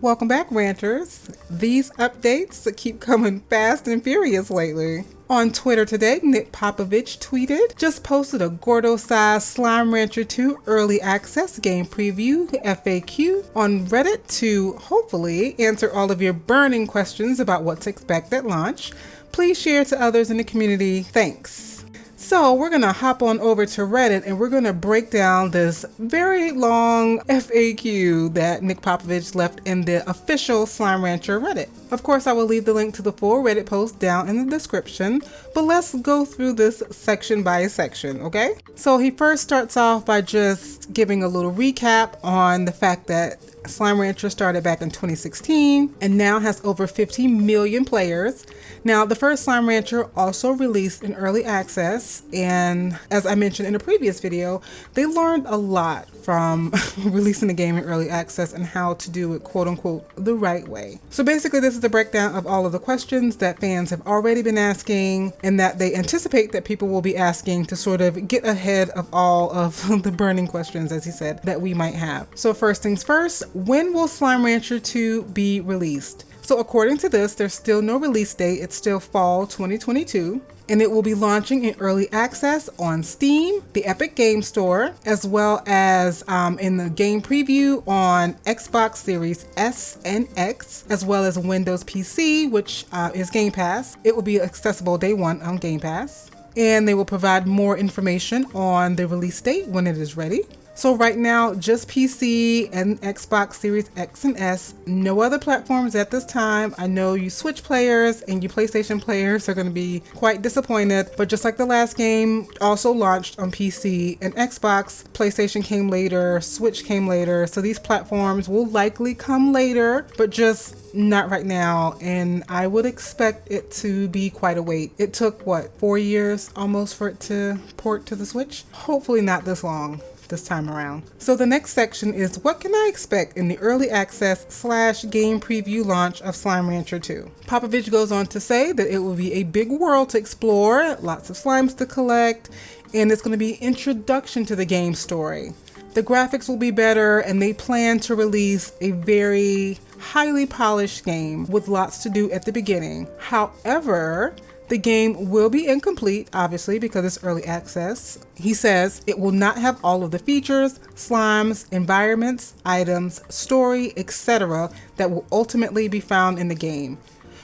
Welcome back, ranters. These updates keep coming fast and furious lately. On Twitter today, Nick Popovich tweeted, just posted a Gordo-sized Slime Rancher 2 early access game preview FAQ on Reddit to hopefully answer all of your burning questions about what to expect at launch. Please share to others in the community. Thanks. So we're going to hop on over to Reddit and we're going to break down this very long FAQ that Nick Popovich left in the official Slime Rancher Reddit. Of course, I will leave the link to the full Reddit post down in the description, but let's go through this section by section, okay? So he first starts off by just giving a little recap on the fact that Slime Rancher started back in 2016 and now has over 50 million players. Now, the first Slime Rancher also released in early access, and as I mentioned in a previous video, they learned a lot from releasing the game in early access and how to do it quote unquote the right way. So basically this is the breakdown of all of the questions that fans have already been asking and that they anticipate that people will be asking to sort of get ahead of all of the burning questions, as he said, that we might have. So first things first, when will Slime Rancher 2 be released? So according to this, there's still no release date. It's still fall 2022. And it will be launching in early access on Steam, the Epic Game Store, as well as in the game preview on Xbox Series S and X, as well as Windows PC, which is Game Pass. It will be accessible day one on Game Pass. And they will provide more information on the release date when it is ready. So right now, just PC and Xbox Series X and S, no other platforms at this time. I know you Switch players and you PlayStation players are going to be quite disappointed, but just like the last game, also launched on PC and Xbox, PlayStation came later, Switch came later, so these platforms will likely come later, but just not right now, and I would expect it to be quite a wait. It took, 4 years almost for it to port to the Switch? Hopefully not this long this time around. So the next section is what can I expect in the early access / game preview launch of Slime Rancher 2. Popovich goes on to say that it will be a big world to explore, lots of slimes to collect, and it's going to be introduction to the game story. The graphics will be better, and they plan to release a very highly polished game with lots to do at the beginning. However, the game will be incomplete, obviously, because it's early access. He says it will not have all of the features, slimes, environments, items, story, etc. that will ultimately be found in the game,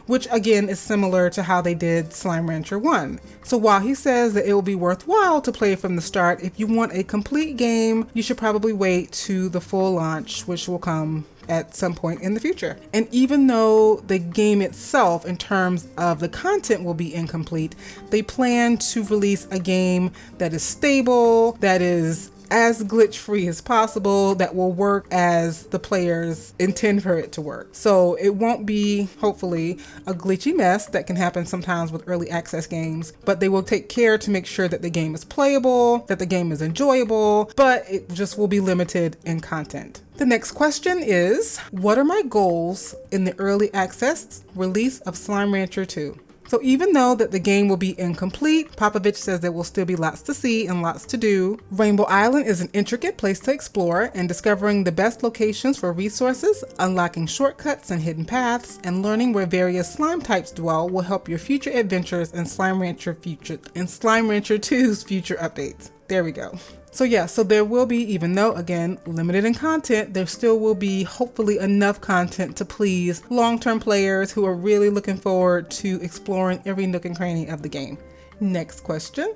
which again is similar to how they did Slime Rancher 1. So while he says that it will be worthwhile to play from the start, if you want a complete game, you should probably wait to the full launch, which will come at some point in the future. And even though the game itself, in terms of the content, will be incomplete, they plan to release a game that is stable, that is as glitch-free as possible, that will work as the players intend for it to work. So it won't be, hopefully, a glitchy mess that can happen sometimes with early access games, but they will take care to make sure that the game is playable, that the game is enjoyable, but it just will be limited in content. The next question is, what are my goals in the early access release of Slime Rancher 2? So even though that the game will be incomplete, Popovich says there will still be lots to see and lots to do. Rainbow Island is an intricate place to explore, and discovering the best locations for resources, unlocking shortcuts and hidden paths, and learning where various slime types dwell will help your future adventures in Slime Rancher 2's future updates. There we go. So there will be, even though again limited in content, there still will be hopefully enough content to please long-term players who are really looking forward to exploring every nook and cranny of the game. Next question.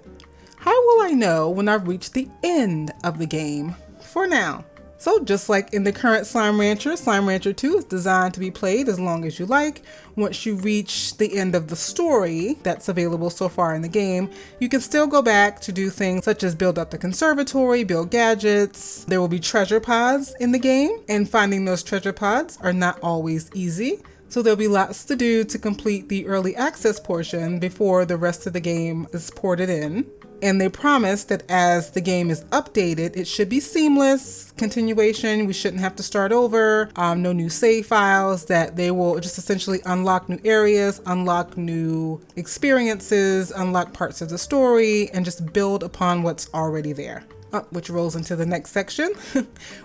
How will I know when I've reached the end of the game? For now. So just like in the current Slime Rancher 2 is designed to be played as long as you like. Once you reach the end of the story that's available so far in the game, you can still go back to do things such as build up the conservatory, build gadgets. There will be treasure pods in the game, and finding those treasure pods are not always easy. So there'll be lots to do to complete the early access portion before the rest of the game is ported in. And they promise that as the game is updated, it should be seamless continuation. We shouldn't have to start over, no new save files, that they will just essentially unlock new areas, unlock new experiences, unlock parts of the story, and just build upon what's already there. which rolls into the next section.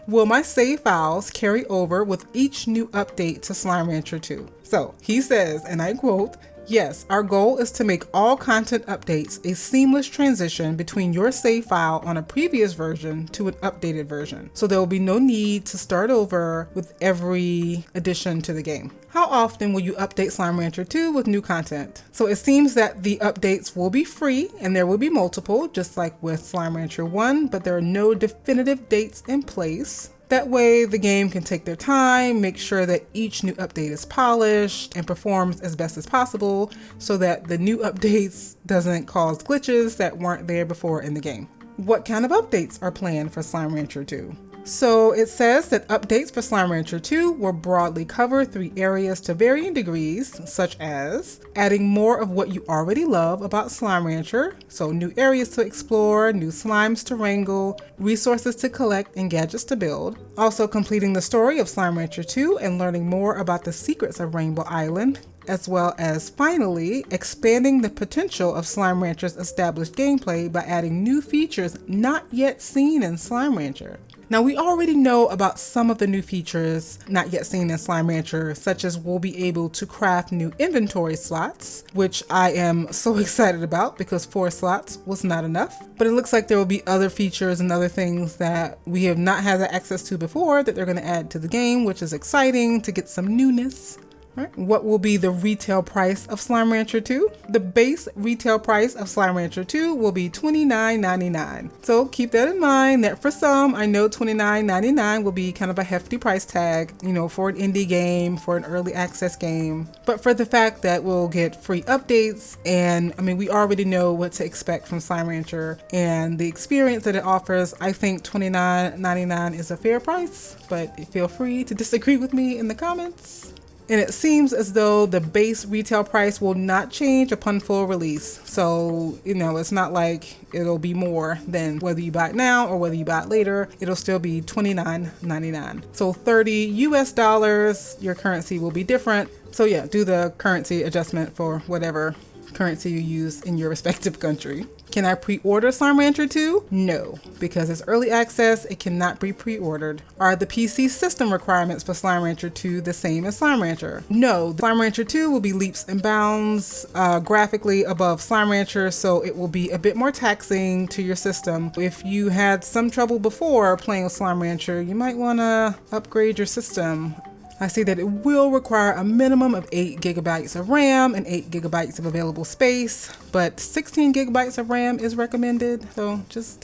Will my save files carry over with each new update to Slime Rancher 2? So he says, and I quote, "Yes, our goal is to make all content updates a seamless transition between your save file on a previous version to an updated version. So there will be no need to start over with every addition to the game." How often will you update Slime Rancher 2 with new content? So it seems that the updates will be free and there will be multiple, just like with Slime Rancher 1, but there are no definitive dates in place. That way the game can take their time, make sure that each new update is polished and performs as best as possible so that the new updates doesn't cause glitches that weren't there before in the game. What kind of updates are planned for Slime Rancher 2? So it says that updates for Slime Rancher 2 will broadly cover 3 areas to varying degrees, such as adding more of what you already love about Slime Rancher, so new areas to explore, new slimes to wrangle, resources to collect, and gadgets to build. Also completing the story of Slime Rancher 2 and learning more about the secrets of Rainbow Island, as well as finally expanding the potential of Slime Rancher's established gameplay by adding new features not yet seen in Slime Rancher. Now we already know about some of the new features not yet seen in Slime Rancher, such as we'll be able to craft new inventory slots, which I am so excited about because 4 slots was not enough. But it looks like there will be other features and other things that we have not had access to before that they're going to add to the game, which is exciting to get some newness. Right. What will be the retail price of Slime Rancher 2? The base retail price of Slime Rancher 2 will be $29.99. So keep that in mind that for some, I know $29.99 will be kind of a hefty price tag, for an indie game, for an early access game. But for the fact that we'll get free updates, and we already know what to expect from Slime Rancher and the experience that it offers, I think $29.99 is a fair price, but feel free to disagree with me in the comments. And it seems as though the base retail price will not change upon full release. So, it's not like it'll be more than whether you buy it now or whether you buy it later. It'll still be $29.99. So $30 US, your currency will be different. So yeah, do the currency adjustment for whatever currency you use in your respective country. Can I pre-order Slime Rancher 2? No, because it's early access, it cannot be pre-ordered. Are the PC system requirements for Slime Rancher 2 the same as Slime Rancher? No, Slime Rancher 2 will be leaps and bounds graphically above Slime Rancher, so it will be a bit more taxing to your system. If you had some trouble before playing with Slime Rancher, you might want to upgrade your system. I see that it will require a minimum of 8 gigabytes of RAM and 8 gigabytes of available space, but 16 gigabytes of RAM is recommended, so just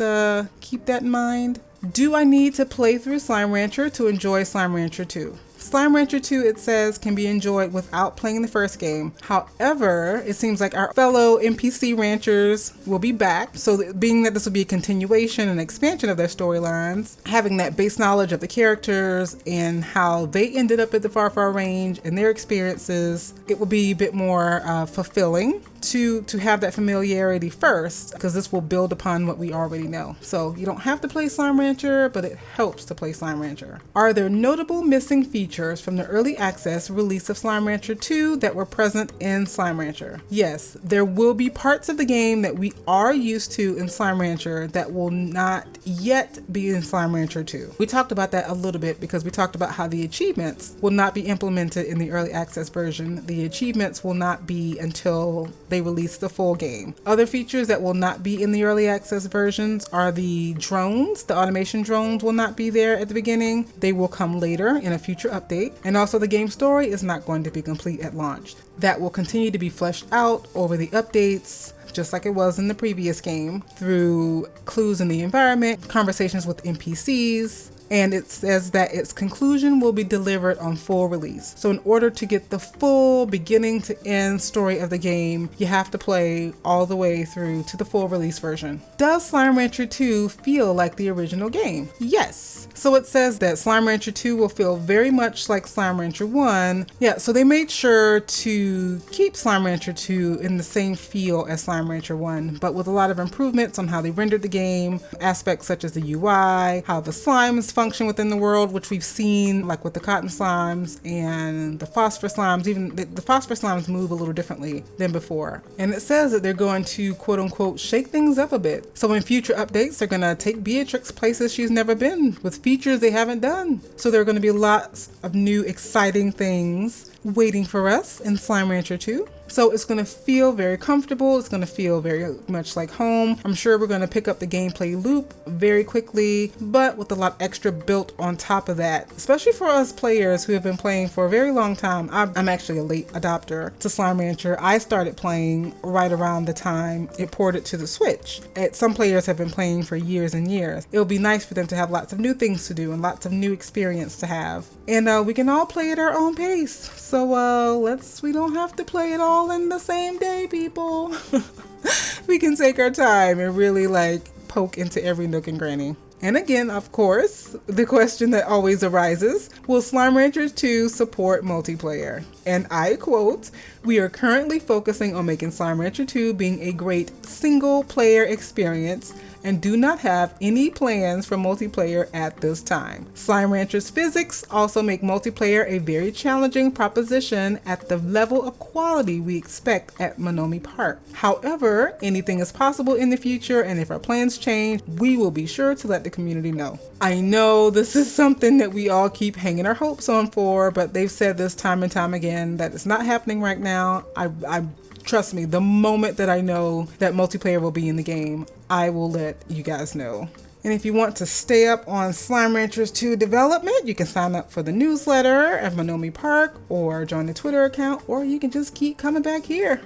keep that in mind. Do I need to play through Slime Rancher to enjoy Slime Rancher 2? Slime Rancher 2, it says, can be enjoyed without playing the first game. However, it seems like our fellow NPC ranchers will be back. So being that this will be a continuation and expansion of their storylines, having that base knowledge of the characters and how they ended up at the Far Far Range and their experiences, it will be a bit more fulfilling to have that familiarity first, because this will build upon what we already know. So you don't have to play Slime Rancher, but it helps to play Slime Rancher. Are there notable missing features from the early access release of Slime Rancher 2 that were present in Slime Rancher? Yes, there will be parts of the game that we are used to in Slime Rancher that will not yet be in Slime Rancher 2. We talked about that a little bit because we talked about how the achievements will not be implemented in the early access version. The achievements will not be until they release the full game. Other features that will not be in the early access versions are the drones. The automation drones will not be there at the beginning. They will come later in a future update. And also the game story is not going to be complete at launch. That will continue to be fleshed out over the updates, just like it was in the previous game, through clues in the environment, conversations with NPCs, and it says that its conclusion will be delivered on full release. So in order to get the full beginning to end story of the game, you have to play all the way through to the full release version. Does Slime Rancher 2 feel like the original game? Yes. So it says that Slime Rancher 2 will feel very much like Slime Rancher 1. Yeah, so they made sure to keep Slime Rancher 2 in the same feel as Slime Rancher 1, but with a lot of improvements on how they rendered the game, aspects such as the UI, how the slimes dysfunction within the world, which we've seen like with the cotton slimes and the phosphor slimes. Even the phosphor slimes move a little differently than before. And it says that they're going to quote unquote shake things up a bit. So in future updates, they're going to take Beatrix places she's never been with features they haven't done. So there are going to be lots of new exciting things waiting for us in Slime Rancher 2. So it's going to feel very comfortable. It's going to feel very much like home. I'm sure we're going to pick up the gameplay loop very quickly, but with a lot extra built on top of that, especially for us players who have been playing for a very long time. I'm actually a late adopter to Slime Rancher. I started playing right around the time it ported to the Switch. Some players have been playing for years and years. It'll be nice for them to have lots of new things to do and lots of new experience to have. And we can all play at our own pace. So we don't have to play it all in the same day, people. We can take our time and really like poke into every nook and cranny. And again, of course, the question that always arises, will Slime Rancher 2 support multiplayer? And I quote, "We are currently focusing on making Slime Rancher 2 being a great single player experience and do not have any plans for multiplayer at this time. Slime Rancher's physics also make multiplayer a very challenging proposition at the level of quality we expect at Monomi Park. However, anything is possible in the future, and if our plans change, we will be sure to let the community know." I know this is something that we all keep hanging our hopes on for, but they've said this time and time again that it's not happening right now. I trust me, the moment that I know that multiplayer will be in the game, I will let you guys know. And if you want to stay up on Slime Ranchers 2 development, you can sign up for the newsletter at Monomi Park or join the Twitter account, or you can just keep coming back here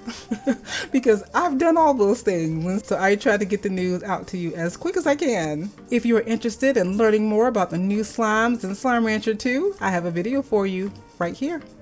because I've done all those things. So I try to get the news out to you as quick as I can. If you are interested in learning more about the new slimes in Slime Rancher 2, I have a video for you right here.